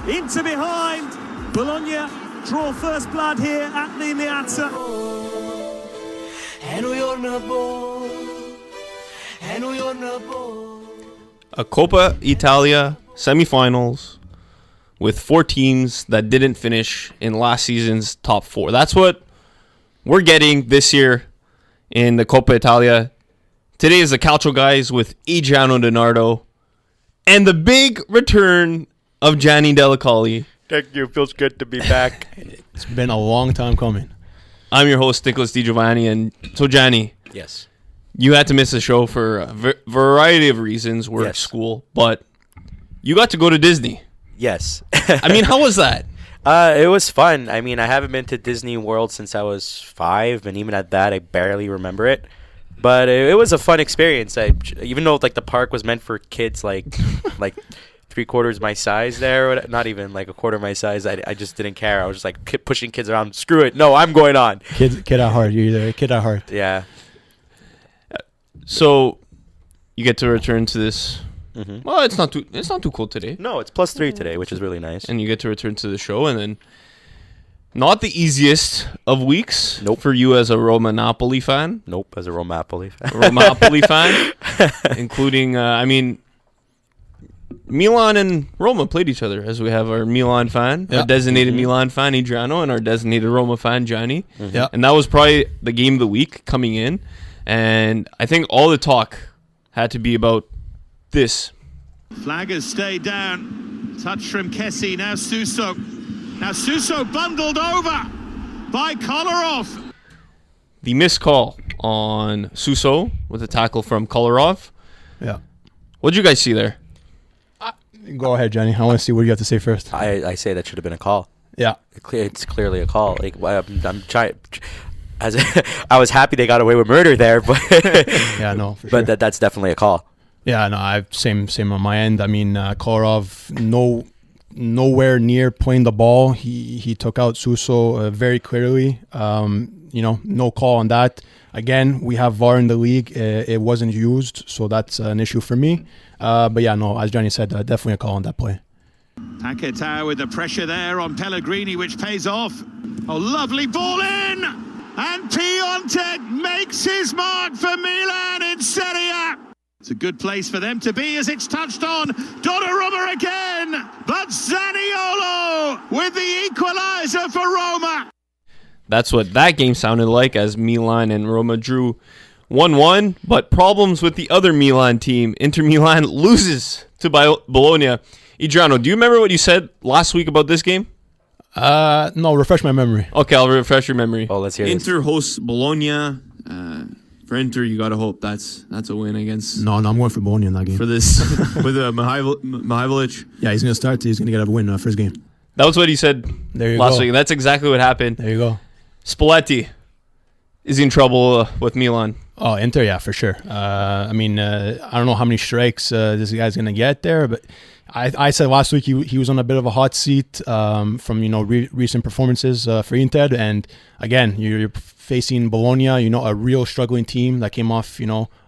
Inter behind. Bologna draw first blood here at the Piazza. A Coppa Italia semifinals with 4 teams that didn't finish in last season's top 4. That's what we're getting this year in the Coppa Italia. Today is the Calcio guys with Adreano and and the big return of Gianni Della Colli. Thank you. Feels good to be back. It's been a long time coming. I'm your host, Nicholas Di Giovanni. And so, Gianni, Yes. you had to miss the show for a variety of reasons, work, Yes. school, but you got to go to Disney. Yes. I mean, how was that? It was fun. I mean, I haven't been to Disney World since I was 5, and even at that, I barely remember it. But it was a fun experience. Even though like the park was meant for kids, like 3/4 my size there, not even like a quarter my size. I just didn't care. I was just like pushing kids around. Screw it. No, I'm going on. Kid at heart. You're either a kid at heart. Yeah. So you get to return to this. Mm-hmm. Well, it's not too cold today. No, it's +3 today, which is really nice. And you get to return to the show, and then not the easiest of weeks for you as a Roma Napoli fan. Nope, as a Roma Napoli fan. Roma Napoli fan, including Milan and Roma played each other, as we have our Milan fan, our designated Milan fan Adreano, and our designated Roma fan Gianni. Mm-hmm. Yeah. And that was probably the game of the week coming in, and I think all the talk had to be about this. Flag has stayed down. Touch from Kessie. Now Suso. Now Suso bundled over by Kolarov. The missed call on Suso with a tackle from Kolarov. Yeah. What did you guys see there? Go ahead, Johnny. I want to see what you have to say first. I say that should have been a call. Yeah. It's clearly a call. Like I'm trying. I was happy they got away with murder there, but Yeah, no, for sure. but that's definitely a call. Yeah, no, same on my end. I mean, Kolarov, nowhere near playing the ball. He took out Suso very clearly. No call on that. Again, we have VAR in the league. It wasn't used, so that's an issue for me. But yeah, no, as Gianni said, definitely a call on that play. Paquetá with the pressure there on Pellegrini, which pays off. Oh, lovely ball in! And Piontek makes his mark for Milan in Serie A. It's a good place for them to be as it's touched on. Donnarumma again, but Zaniolo with the equalizer for Roma. That's what that game sounded like as Milan and Roma drew 1-1, but problems with the other Milan team. Inter Milan loses to Bologna. Adriano, do you remember what you said last week about this game? No, refresh my memory. Okay, I'll refresh your memory. Oh, let's hear this. Inter hosts Bologna. For Inter, you gotta hope that's a win against. No, I'm going for Bologna in that game. For this with Mihajlovic. Yeah, he's going to start. He's going to get a win first game. That was what he said There you last go. week. That's exactly what happened. There you go. Spalletti is in trouble with Milan. Oh, Inter, yeah, for sure. I don't know how many strikes this guy's going to get there, but I said last week he was on a bit of a hot seat from recent performances for Inter, and again you're facing Bologna, a real struggling team that came off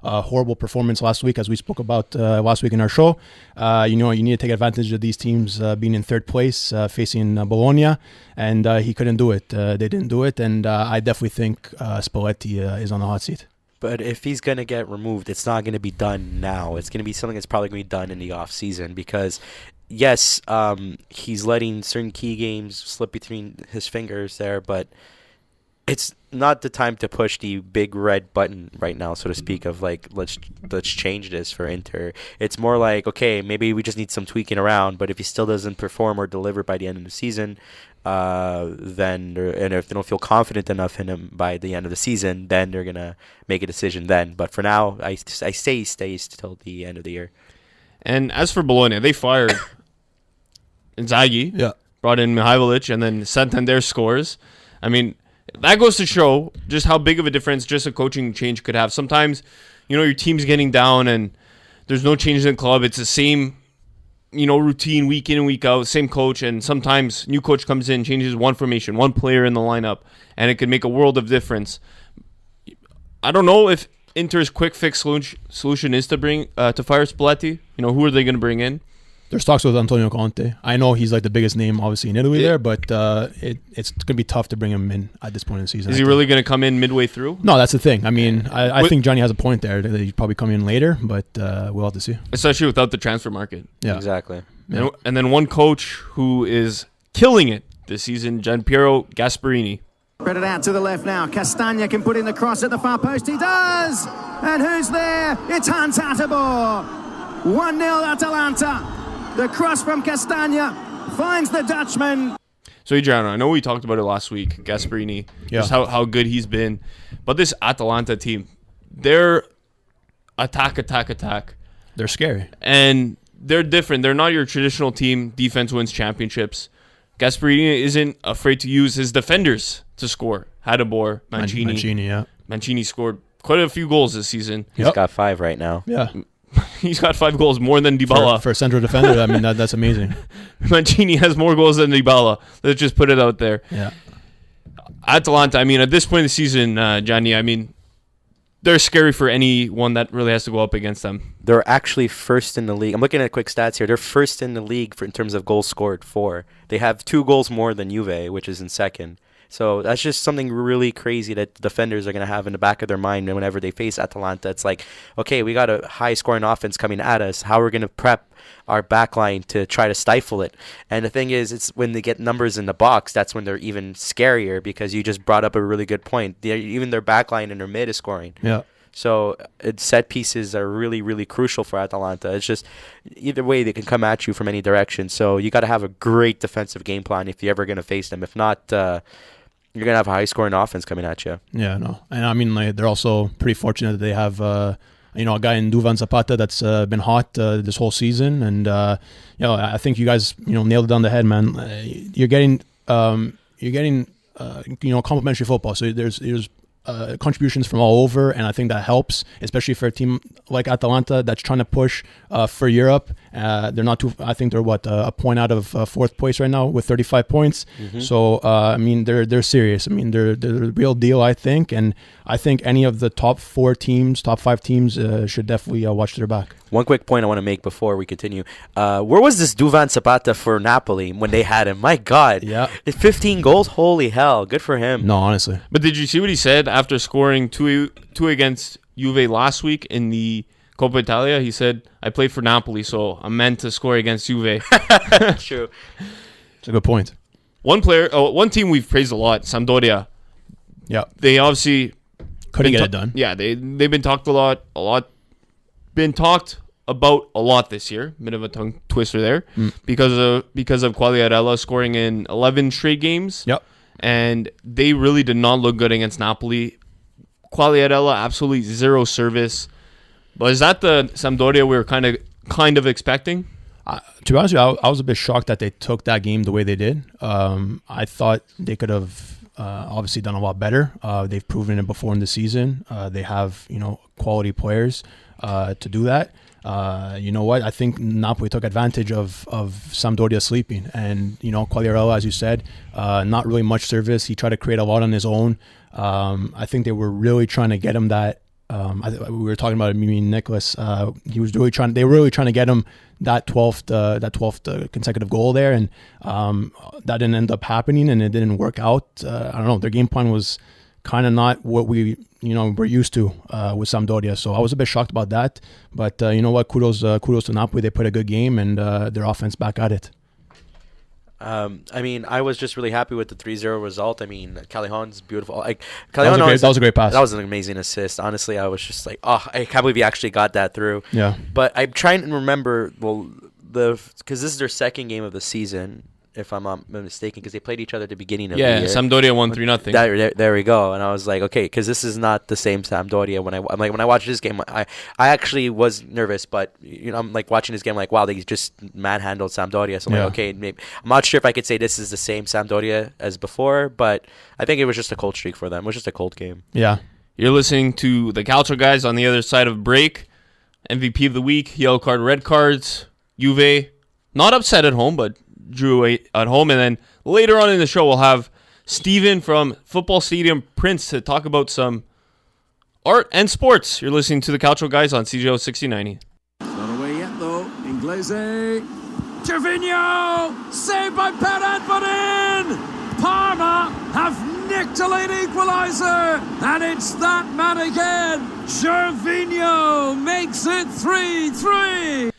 a horrible performance last week, as we spoke about last week in our show. You need to take advantage of these teams being in third place facing Bologna, and he couldn't do it. They didn't do it, and I definitely think Spalletti is on the hot seat. But if he's going to get removed, it's not going to be done now. It's going to be something that's probably going to be done in the off season because, yes, he's letting certain key games slip between his fingers there, but it's not the time to push the big red button right now, so to speak, of like, let's change this for Inter. It's more like, okay, maybe we just need some tweaking around, but if he still doesn't perform or deliver by the end of the season, then if they don't feel confident enough in him by the end of the season, then they're gonna make a decision then. But for now, I say he stays till the end of the year. And as for Bologna, they fired Inzaghi, brought in Mihajlovic, and then Santander scores. I mean, that goes to show just how big of a difference just a coaching change could have. Sometimes, your team's getting down and there's no changes in the club. It's the same routine week in and week out, same coach, and sometimes new coach comes in, changes one formation, one player in the lineup, and it could make a world of difference. I don't know if Inter's quick fix solution is to fire Spalletti. Who are they going to bring in? There's talks with Antonio Conte. I know he's like the biggest name, obviously, in Italy there, but it's going to be tough to bring him in at this point in the season. Is he really going to come in midway through? No, that's the thing. I mean, I think Gianni has a point there that he'd probably come in later, but we'll have to see. Especially without the transfer market. Yeah, exactly. Yeah. And then one coach who is killing it this season, Gianpiero Gasparini. Spread it out to the left now. Castagna can put in the cross at the far post. He does! And who's there? It's Hans Attabor. 1-0 Atalanta. The cross from Castagna finds the Dutchman. So, Adriano, I know we talked about it last week, Gasparini, just how good he's been. But this Atalanta team, they're attack. They're scary. And they're different. They're not your traditional team, defense wins championships. Gasparini isn't afraid to use his defenders to score. Hadabor, Mancini. Mancini scored quite a few goals this season. He's got 5 right now. Yeah. He's got 5 goals, more than Dybala. For a central defender, I mean, that's amazing. Mancini has more goals than Dybala. Let's just put it out there. Yeah. Atalanta, I mean, at this point in the season, Gianni, I mean, they're scary for anyone that really has to go up against them. They're actually first in the league. I'm looking at quick stats here. They're first in the league in terms of goals scored, 4. They have 2 goals more than Juve, which is in second. So that's just something really crazy that the defenders are going to have in the back of their mind. And whenever they face Atalanta, it's like, okay, we got a high-scoring offense coming at us. How are we going to prep our back line to try to stifle it? And the thing is, it's when they get numbers in the box, that's when they're even scarier, because you just brought up a really good point. Even their back line and their mid is scoring. Yeah. So set pieces are really, really crucial for Atalanta. It's just either way they can come at you from any direction. So you got to have a great defensive game plan if you're ever going to face them. If not, you're going to have a high-scoring offense coming at you. Yeah, no. And I mean, like, they're also pretty fortunate that they have, a guy in Duvan Zapata that's been hot this whole season. And, I think you guys, nailed it on the head, man. You're getting complimentary football. So there's contributions from all over, and I think that helps, especially for a team like Atalanta that's trying to push for Europe. They're not too. I think they're a point out of 4th place right now with 35 points. Mm-hmm. So I mean, they're serious. I mean, they're the real deal, I think, and I think any of the top 5 teams should definitely watch their back. One quick point I want to make before we continue. Where was this Duvan Zapata for Napoli when they had him? My God. Yeah. 15 goals? Holy hell. Good for him. No, honestly. But did you see what he said after scoring 2 against Juve last week in the Coppa Italia? He said, I played for Napoli, so I'm meant to score against Juve. True. It's a good point. One team we've praised a lot, Sampdoria. Yeah. They obviously couldn't get it done. Yeah, they've been talked been talked about a lot this year. Bit of a tongue twister there because of Quagliarella scoring in 11 straight games. Yep. And they really did not look good against Napoli. Quagliarella, absolutely zero service. But is that the Sampdoria we were kind of expecting? To be honest with you, I was a bit shocked that they took that game the way they did. I thought they could have obviously done a lot better. They've proven it before in the season. They have quality players to do that. You know what? I think Napoli took advantage of Sampdoria sleeping. And, Quagliarella, as you said, not really much service. He tried to create a lot on his own. I think they were really we were talking about it, me and Nicholas. They were really trying to get him that 12th consecutive goal there. And that didn't end up happening, and it didn't work out. I don't know. Their game plan was kind of not what we're used to with Sampdoria. So I was a bit shocked about that. But you know what? Kudos to Napoli. They put a good game, and their offense back at it. I mean, I was just really happy with the 3-0 result. I mean, Callejon's beautiful. That was a great pass. That was an amazing assist. Honestly, I was just like, oh, I can't believe he actually got that through. Yeah. But I'm trying to remember, because this is their second game of the season, if I'm not mistaken, because they played each other at the beginning of the year. Yeah, Sampdoria won 3-0. There we go. And I was like, okay, because this is not the same Sampdoria. When I watched this game, I actually was nervous, but I'm like watching this game, like, wow, they just manhandled Sampdoria. So I'm like, okay, maybe I'm not sure if I could say this is the same Sampdoria as before, but I think it was just a cold streak for them. It was just a cold game. Yeah. You're listening to the Calcio guys on the other side of break. MVP of the week, yellow card, red cards. Juve, not upset at home, but drew at home. And then later on in the show, we'll have Steven from Football Stadium Prince to talk about some art and sports. You're listening to the Calcio guys on CJO 6090. Not away yet, though. Inglese. Gervinho, saved by Perez, but in! Parma have nicked a late equaliser, and it's that man again. Gervinho makes it 3-3.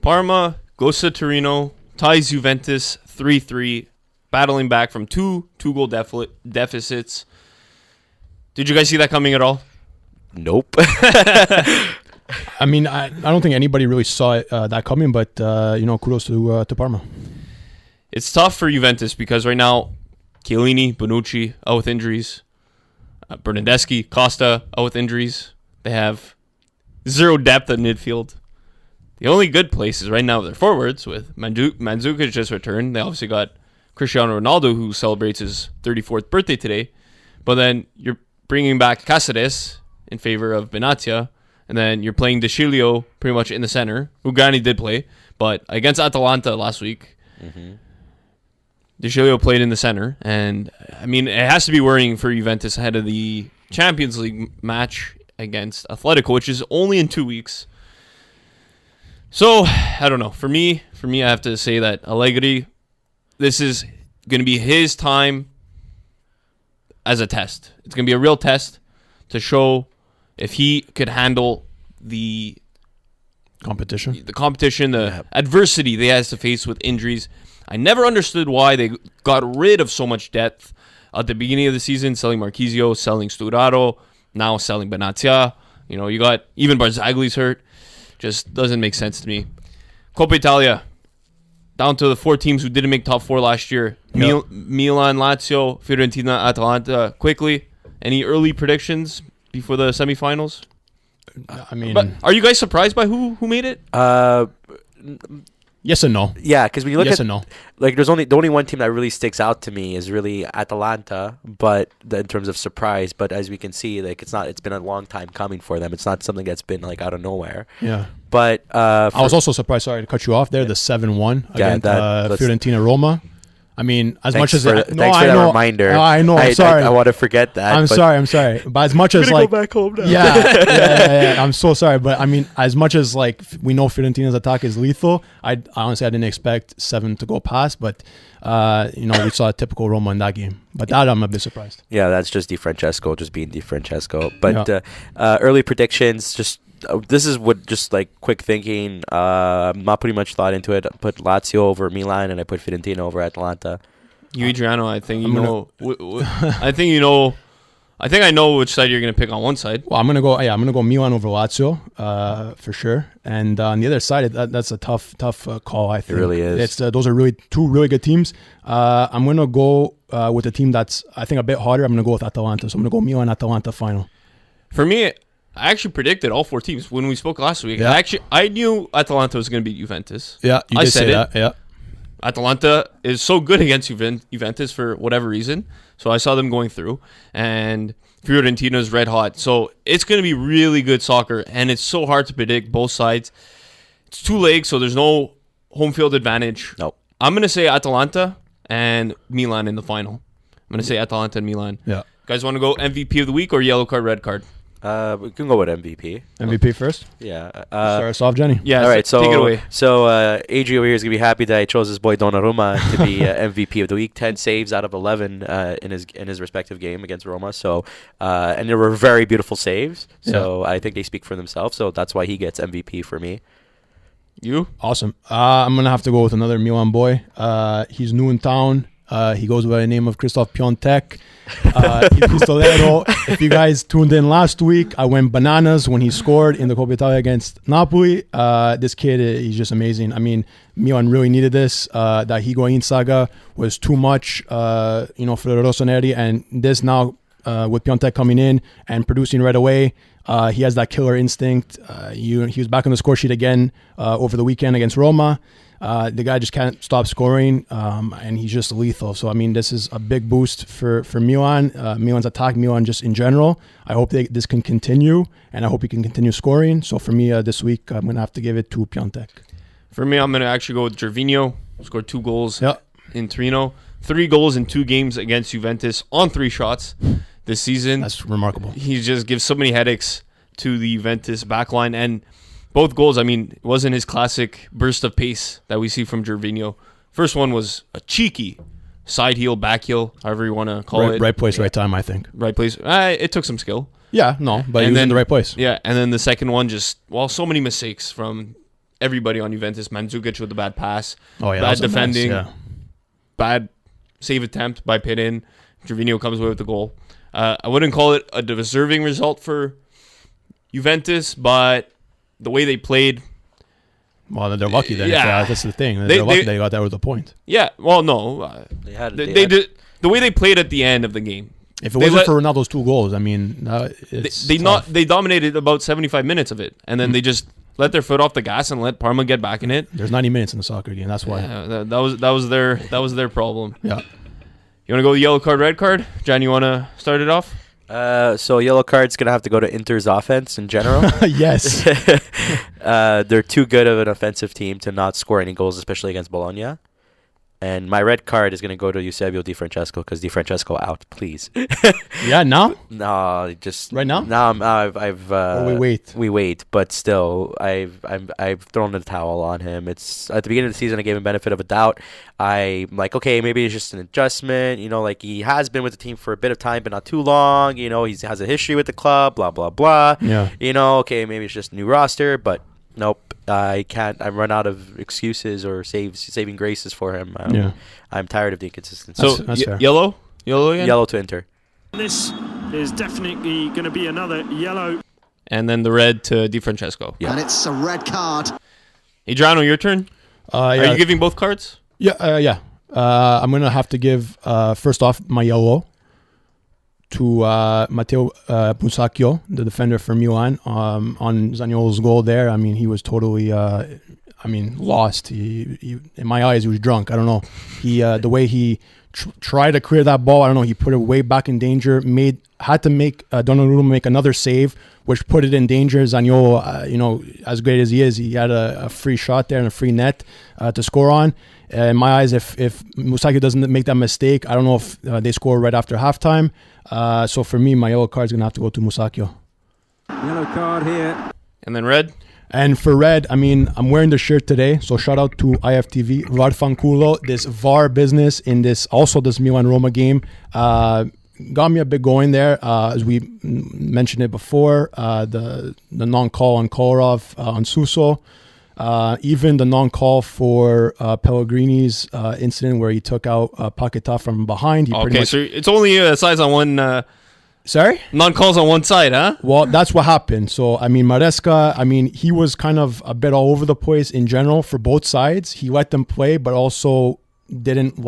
Parma goes to Torino, ties Juventus 3-3, battling back from two goal deficits. Did you guys see that coming at all? Nope. I mean, I don't think anybody really saw it, that coming, but kudos to Parma. It's tough for Juventus because right now, Chiellini, Bonucci out with injuries. Bernardeschi, Costa out with injuries. They have zero depth at midfield. The only good places right now are their forwards with Mandzukic just returned. They obviously got Cristiano Ronaldo, who celebrates his 34th birthday today. But then you're bringing back Cáceres in favor of Benatia. And then you're playing De Sciglio pretty much in the center, who Gianni did play. But against Atalanta last week, De Sciglio played in the center. And, I mean, it has to be worrying for Juventus ahead of the Champions League match against Atletico, which is only in 2 weeks. So, I don't know. For me, I have to say that Allegri, this is going to be his time as a test. It's going to be a real test to show if he could handle the competition, the adversity they has to face with injuries. I never understood why they got rid of so much depth at the beginning of the season, selling Marchisio, selling Sturaro, now selling Benatia. You know, you got even Barzagli's hurt. Just doesn't make sense to me. Coppa Italia, down to the 4 teams who didn't make top 4 last year. Yep. Milan, Lazio, Fiorentina, Atalanta. Quickly, any early predictions before the semifinals? I mean, but are you guys surprised by who made it? Yes and no. Yeah, because when you look yes at and no. like, there's the only one team that really sticks out to me is really Atalanta, but in terms of surprise. But as we can see, like it's been a long time coming for them. It's not something that's been like out of nowhere. Yeah. But I was also surprised. Sorry to cut you off there. The 7-1 against Fiorentina Roma. I mean, as much as thanks for that reminder. I know. I'm sorry. I want to forget that. I'm sorry. But as much as like, go back home now. Yeah. I'm so sorry. But I mean, as much as like we know Fiorentina's attack is lethal, I honestly didn't expect 7 to go past. But we saw a typical Roma in that game. But that I'm a bit surprised. Yeah, that's just Di Francesco, just being Di Francesco. But early predictions, this is what just like quick thinking. I'm not putting much thought into it. I put Lazio over Milan and I put Fiorentina over Atalanta. Adriano, I think I think I know which side you're gonna pick on one side. Well, I'm gonna go Milan over Lazio, for sure. And on the other side, that's a tough call. I think it really is. Those are really 2 really good teams. I'm gonna go with a team that's I think a bit harder. I'm gonna go with Atalanta. So I'm gonna go Milan Atalanta final. For me, I actually predicted all 4 teams when we spoke last week. Yeah. I knew Atalanta was going to beat Juventus. Yeah, you did say that. Yeah. Atalanta is so good against Juventus for whatever reason. So I saw them going through. And Fiorentina's red hot. So it's going to be really good soccer. And it's so hard to predict both sides. It's 2 legs, so there's no home field advantage. Nope. I'm going to say Atalanta and Milan in the final. I'm going to say Atalanta and Milan. Yeah. You guys want to go MVP of the week or yellow card, red card? We can go with MVP. MVP first? Yeah. Start us off, Jenny. Yeah, all right, so take it away. So Adri over here is going to be happy that I chose his boy Donnarumma to be MVP of the week. 10 saves out of 11 in his respective game against Roma. So and they were very beautiful saves. So I think they speak for themselves. So that's why he gets MVP for me. You? Awesome. I'm going to have to go with another Milan boy. He's new in town. He goes by the name of Christoph Piontek. If you guys tuned in last week, I went bananas when he scored in the Coppa Italia against Napoli. This kid, he's just amazing. I mean, Milan really needed this. That Higuain saga was too much, for the Rossoneri. And this now, with Piontek coming in and producing right away, he has that killer instinct. He was back on the score sheet again over the weekend against Roma. The guy just can't stop scoring, and he's just lethal. So, I mean, this is a big boost for Milan. Milan's attack, Milan just in general. I hope this can continue, and I hope he can continue scoring. So, for me, this week, I'm going to have to give it to Piontek. For me, I'm going to actually go with Gervinho. Scored 2 goals in Torino. 3 goals in 2 games against Juventus on 3 shots this season. That's remarkable. He just gives so many headaches to the Juventus backline. And both goals, I mean, it wasn't his classic burst of pace that we see from Gervinho. First one was a cheeky side heel, back heel, however you want to call it. Right place, right time, I think. Right place. It took some skill. Yeah, no, but he was in the right place. Yeah, and then the second one so many mistakes from everybody on Juventus. Mandzukic with the bad pass, bad defending, bad save attempt by Pirin. Gervinho comes away with the goal. I wouldn't call it a deserving result for Juventus, but the way they played... Well, they're lucky then. Yeah. That's the thing. They're lucky they got that with a point. Yeah, well, no. They did the way they played at the end of the game. If it wasn't for Ronaldo's 2 goals, I mean, they dominated about 75 minutes of it, and then they just let their foot off the gas and let Parma get back in it. There's 90 minutes in the soccer game. That's why. Yeah, that was their problem. Yeah. You want to go yellow card, red card? Gianni, you want to start it off? So yellow card's going to have to go to Inter's offense in general. Yes. They're too good of an offensive team to not score any goals, especially against Bologna. And my red card is going to go to Eusebio Di Francesco because Di Francesco out, please. Yeah, now? No, just right now. Now I've we wait. We wait, but still, I've thrown the towel on him. It's at the beginning of the season, I gave him benefit of a doubt. I'm like, okay, maybe it's just an adjustment. You know, like he has been with the team for a bit of time, but not too long. You know, he has a history with the club. Blah blah blah. Yeah. You know, okay, maybe it's just a new roster, but nope. I can't. I run out of excuses or saving graces for him. I'm tired of the inconsistency. So that's fair. Yellow again. Yellow to Inter. This is definitely going to be another yellow. And then the red to Di Francesco. Yeah. And it's a red card. Adriano, your turn. Are you giving both cards? Yeah. Yeah. I'm gonna have to give first off my yellow to Matteo Musacchio, the defender for Milan, on Zaniolo's goal there. I mean, he was totally, lost. He, in my eyes, he was drunk. I don't know. He, the way he tried to clear that ball, I don't know. He put it way back in danger. Had to make Donnarumma make another save, which put it in danger. Zaniolo, as great as he is, he had a free shot there and a free net to score on. In my eyes, if Musacchio doesn't make that mistake, I don't know if they score right after halftime. So for me, my yellow card is going to have to go to Musacchio. Yellow card here. And then red? And for red, I mean, I'm wearing the shirt today, so shout out to IFTV, Varfanculo. This VAR business in this Milan-Roma game got me a bit going there. As we mentioned it before, the non-call on Kolarov on Suso. Even the non-call for Pellegrini's incident where he took out Paquetá from behind. So it's only sides on one... Sorry? Non-calls on one side, huh? Well, that's what happened. So, I mean, Maresca, he was kind of a bit all over the place in general for both sides. He let them play, but also didn't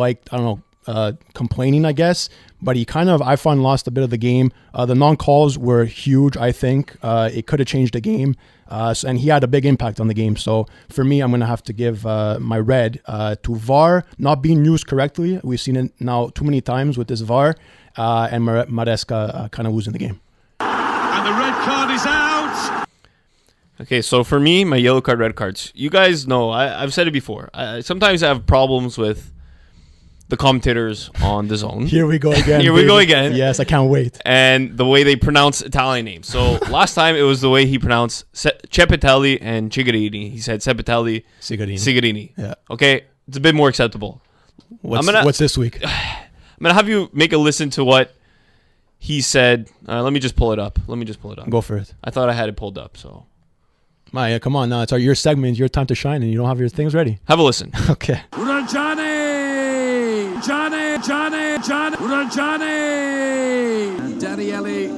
complaining, I guess. But he kind of, I find, lost a bit of the game. The non-calls were huge, I think. It could have changed the game. And he had a big impact on the game. So for me, I'm going to have to give my red to VAR not being used correctly. We've seen it now too many times with this VAR. And Maresca kind of losing the game. And the red card is out. Okay, so for me, my yellow card, red cards. You guys know, I've said it before. Sometimes I have problems with the commentators on the zone. Here we go again. We go again. Yes, I can't wait. And the way they pronounce Italian names. So last time it was the way he pronounced Cepitelli and Cigarini. He said Cepitelli, Cigarini. Yeah. Okay, it's a bit more acceptable. What's this week? I'm going to have you make a listen to what he said. Let me just pull it up. Go for it. I thought I had it pulled up, so. Maya, come on now. It's your segment. Your time to shine, and you don't have your things ready. Have a listen. Okay. Gianni, Daniele, Roggiani, Daniele,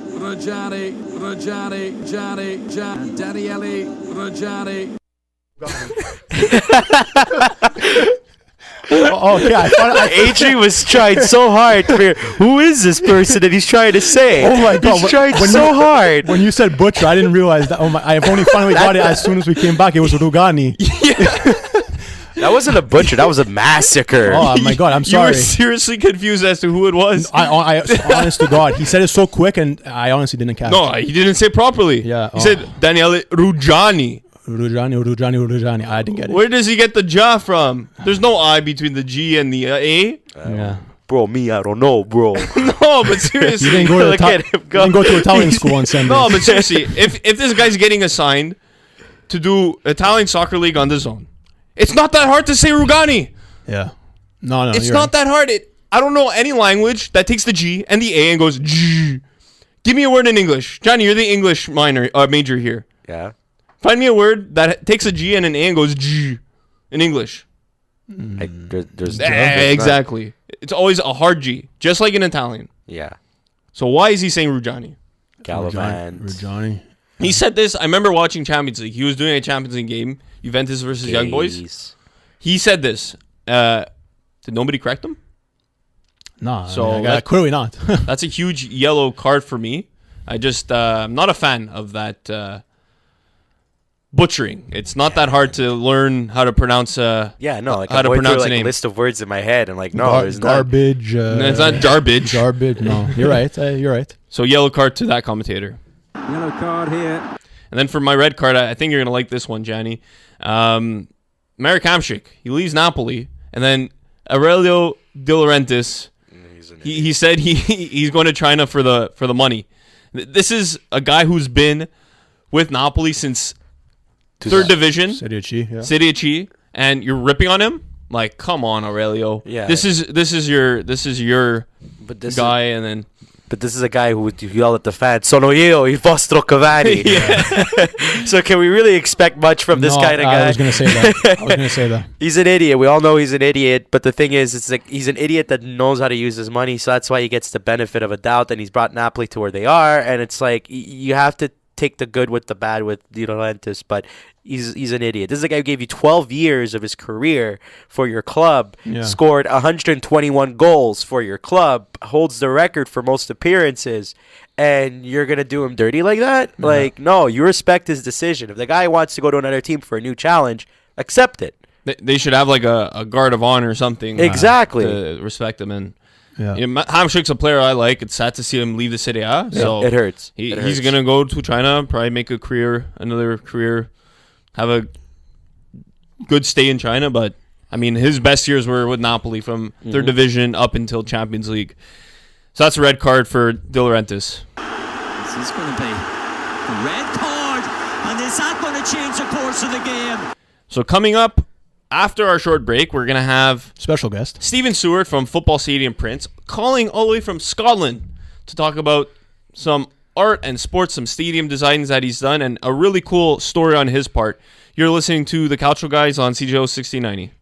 Adrian was trying so hard to figure who is this person that he's trying to say. Oh my god, he's trying so hard. When you said butcher, I didn't realize that. I have only finally got it as soon as we came back. It was Rugani. That wasn't a butcher. That was a massacre. Oh my god, I'm sorry. You were seriously confused as to who it was. I honest to God, he said it so quick, and I honestly didn't catch. No, he didn't say it properly. Yeah, he said Daniele Ruggiani. Ruggiani. I didn't get it. Where does he get the ja from? There's no I between the G and the A. Yeah. Bro, I don't know, bro. No, but seriously. You didn't go to Italian school on Sunday. No, but seriously, if this guy's getting assigned to do Italian Soccer League on the zone. It's not that hard to say Rugani. Yeah. No, It's not that hard. I don't know any language that takes the G and the A and goes G. Give me a word in English. Johnny, you're the English major here. Yeah. Find me a word that takes a G and an A and goes G in English. Exactly. It's always a hard G, just like in Italian. Yeah. So why is he saying Rugani? Rugani. He said this. I remember watching Champions League. He was doing a Champions League game, Juventus versus Young Boys. He said this. Did nobody correct him? No. So clearly not. That's a huge yellow card for me. I'm not a fan of that butchering. It's not that hard to learn how to pronounce. Like how I'm to going pronounce through, a name. A list of words in my head. I'm like, no, there's garbage. No, it's not garbage. Garbage. No, you're right. You're right. So yellow card to that commentator. Yellow card here. And then for my red card, I think you're gonna like this one, Gianni. Marek Hamšík, he leaves Napoli, and then Aurelio De Laurentiis. He said he's going to China for the money. This is a guy who's been with Napoli since third division, Serie C, and you're ripping on him. Like, come on, Aurelio. Yeah. This is your guy, and then. But this is a guy who would yell at the fans, "Sono io, il vostro Cavani." So can we really expect much from this kind of guy? I was going to say that. He's an idiot. We all know he's an idiot. But the thing is, it's like he's an idiot that knows how to use his money. So that's why he gets the benefit of a doubt. And he's brought Napoli to where they are. And it's like you have to take the good with the bad with De Laurentiis. But he's an idiot. This is a guy who gave you 12 years of his career for your club, scored 121 goals for your club, holds the record for most appearances, and you're going to do him dirty like that? Yeah. Like, no, you respect his decision. If the guy wants to go to another team for a new challenge, accept it. They should have like a guard of honor or something. Exactly. To respect him. And Hamšík's a player I like. It's sad to see him leave the Serie A. So it hurts. He's going to go to China, probably make another career, have a good stay in China, but I mean his best years were with Napoli from third division up until Champions League. So that's a red card for De Laurentiis. This is going to be a red card, and is that going to change the course of the game? So coming up after our short break, we're going to have special guest Stephen Stewart from Football Stadium Prince calling all the way from Scotland to talk about some art and sports, some stadium designs that he's done, and a really cool story on his part. You're listening to the Calcio Guys on CJO 1690.